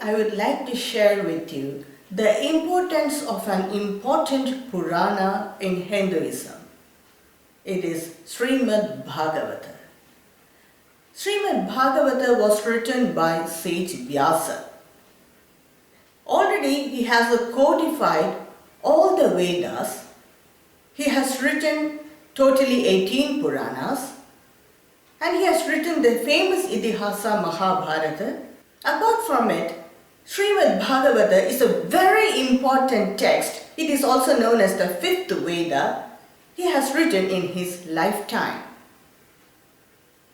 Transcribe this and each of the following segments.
I would like to share with you the importance of an important Purana in Hinduism. It is Srimad Bhagavata. Srimad Bhagavata was written by sage Vyasa. Already he has codified all the Vedas. He has written totally 18 Puranas, and he has written the famous Itihasa Mahabharata. Apart from it, Srimad Bhagavata is a very important text. It is also known as the fifth Veda. He has written in his lifetime.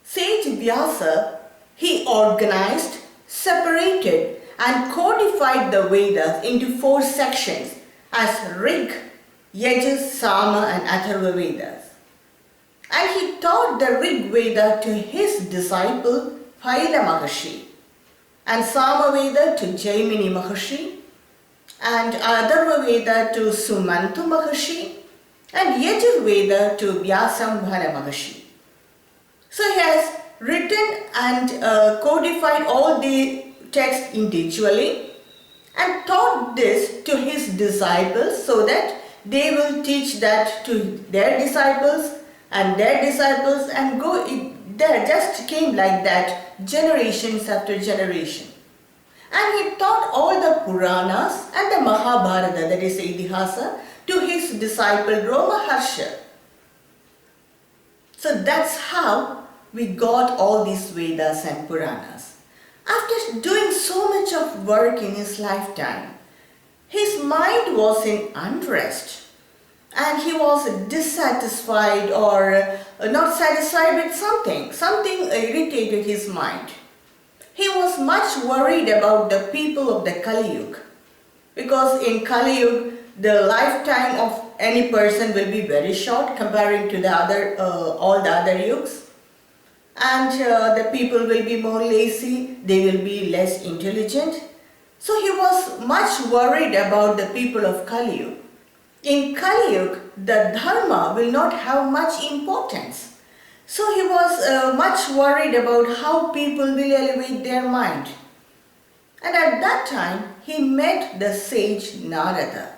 Sage Vyasa, he organized, separated and codified the Vedas into 4 sections as Rig, Yajas, Sama and Atharva Vedas. And he taught the Rig Veda to his disciple Paila Maharshi, and Sama Veda to Jaimini Maharshi, and Atharva Veda to Sumantu Maharshi, and Yajur Veda to Vyasambhara Maharshi. So he has written and codified all the texts individually and taught this to his disciples so that they will teach that to their disciples and their disciples, and there just came like that generations after generation. And he taught all the Puranas and the Mahabharata, that is the Itihasa, to his disciple Romaharsha. So that's how we got all these Vedas and Puranas. After doing so much of work in his lifetime, his mind was in unrest. And he was dissatisfied or not satisfied with something. Something irritated his mind. He was much worried about the people of the Kali Yuga. Because in Kali Yuga, the lifetime of any person will be very short comparing to all the other yugas. And the people will be more lazy, they will be less intelligent. So he was much worried about the people of Kali Yuga. In Kali Yuga, the dharma will not have much importance. So he was much worried about how people will elevate their mind. And at that time, he met the sage Narada.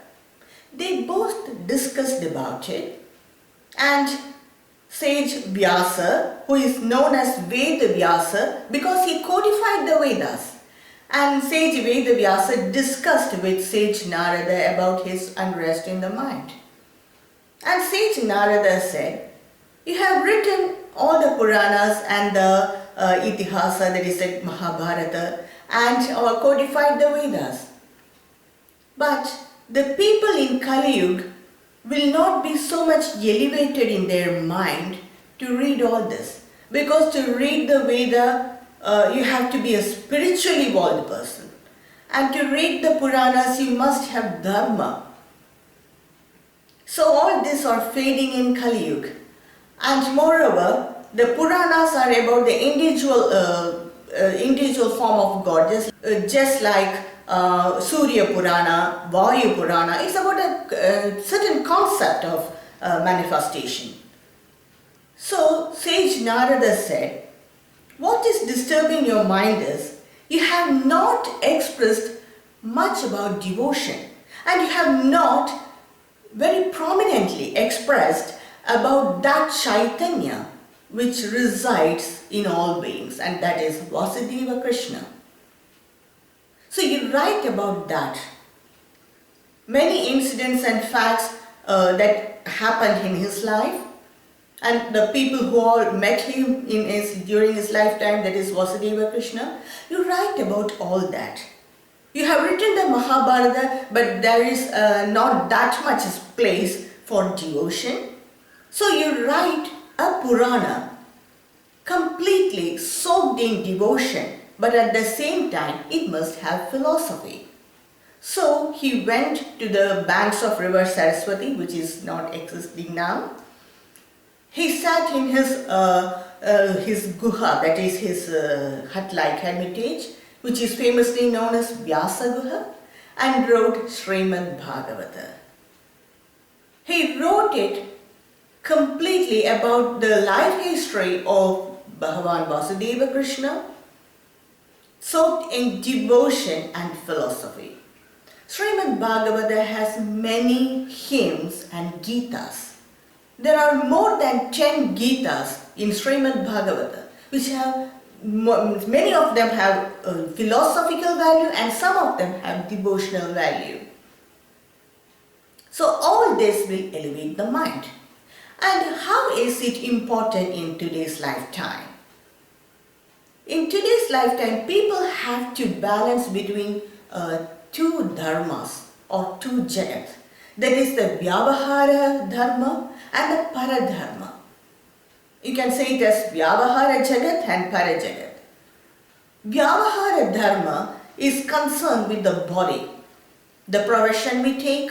They both discussed about it, and sage Vyasa, who is known as Veda Vyasa because he codified the Vedas, and sage Veda Vyasa discussed with sage Narada about his unrest in the mind. And sage Narada said, "You have written all the Puranas and the Itihasa, that is the Mahabharata, and codified the Vedas. But the people in Kali Yuga will not be so much elevated in their mind to read all this. Because to read the Veda, you have to be a spiritually evolved person. And to read the Puranas, you must have Dharma. So all these are fading in Kali Yuga. And moreover, the Puranas are about the individual form of God, just like Surya Purana, Vayu Purana. It's about a certain concept of manifestation. So sage Narada said, what is disturbing your mind is, you have not expressed much about devotion, and you have not very prominently expressed about that Chaitanya which resides in all beings, and that is Vasudeva Krishna. So you write about that. Many incidents and facts that happened in his life, and the people who all met him during his lifetime, that is Vasudeva Krishna, you write about all that. You have written the Mahabharata, but there is not that much place for devotion. So you write a Purana completely soaked in devotion, but at the same time it must have philosophy. So he went to the banks of river Saraswati, which is not existing now. He sat in his guha, that is his hut-like hermitage, which is famously known as Vyasa Guha, and wrote Srimad Bhagavata. He wrote it completely about the life history of Bhagavan Vasudeva Krishna, soaked in devotion and philosophy. Srimad Bhagavata has many hymns and Gitas. There are more than 10 Gitas in Srimad Bhagavata, which have many of them have philosophical value and some of them have devotional value. So all this will elevate the mind. And how is it important in today's lifetime? In today's lifetime, people have to balance between two dharmas or two jagats. That is the Vyavahara dharma and the Paradharma. You can say it as Vyavahara jagat and Parajagat. Vyavahara dharma is concerned with the body, the profession we take,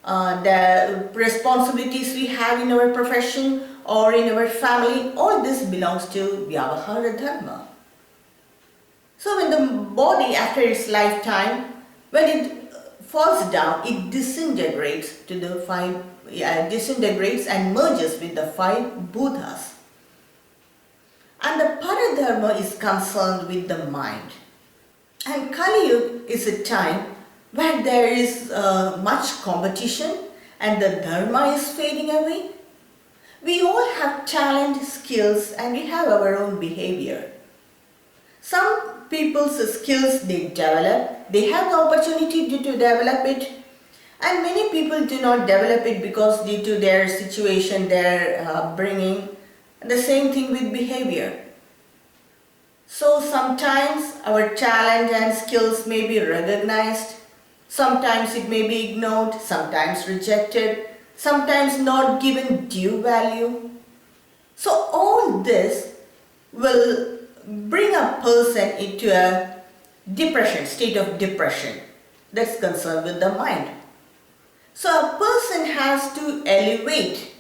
the responsibilities we have in our profession or in our family. All this belongs to Vyavahara dharma. So when the body after its lifetime, when it falls down, it disintegrates to the disintegrates and merges with the 5 Buddhas. And the Paradharma is concerned with the mind. And Kali Yuga is a time where there is much competition and the dharma is fading away. We all have talent, skills, and we have our own behavior. Some people's skills they develop, they have the opportunity to develop it, and many people do not develop it because due to their situation, their upbringing. The same thing with behavior. So sometimes our talent and skills may be recognized, sometimes it may be ignored, sometimes rejected, sometimes not given due value. So all this will bring a person into a depression, state of depression that's concerned with the mind. So a person has to elevate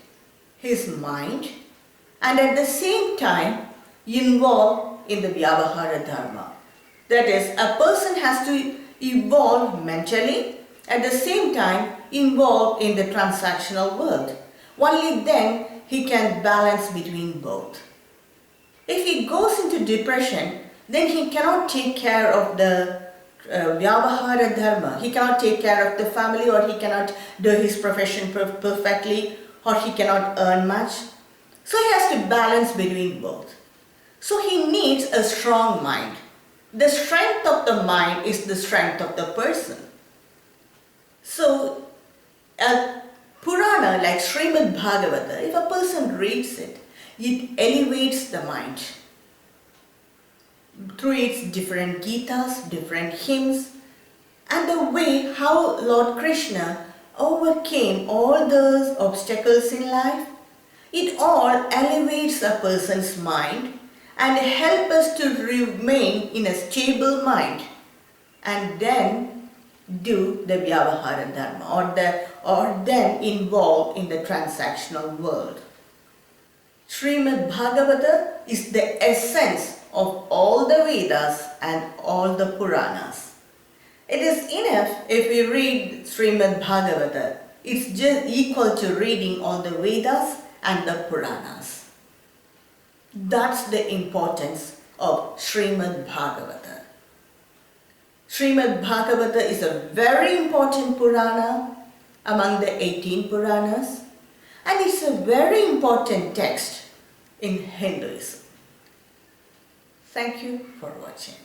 his mind and at the same time involve in the Vyavahara Dharma. That is, a person has to evolve mentally, at the same time involve in the transactional world. Only then he can balance between both. If he goes into depression, then he cannot take care of the Vyavahara Dharma. He cannot take care of the family, or he cannot do his profession perfectly, or he cannot earn much. So he has to balance between both. So he needs a strong mind. The strength of the mind is the strength of the person. So a Purana like Srimad Bhagavata, if a person reads it, it elevates the mind through its different Gitas, different hymns, and the way how Lord Krishna overcame all those obstacles in life. It all elevates a person's mind and help us to remain in a stable mind and then do the Vyavahara Dharma or then involve in the transactional world. Srimad Bhagavata is the essence of all the Vedas and all the Puranas. It is enough if we read Srimad Bhagavata. It's just equal to reading all the Vedas and the Puranas. That's the importance of Srimad Bhagavata. Srimad Bhagavata is a very important Purana among the 18 Puranas, and it's a very important text in Hinduism. Thank you for watching.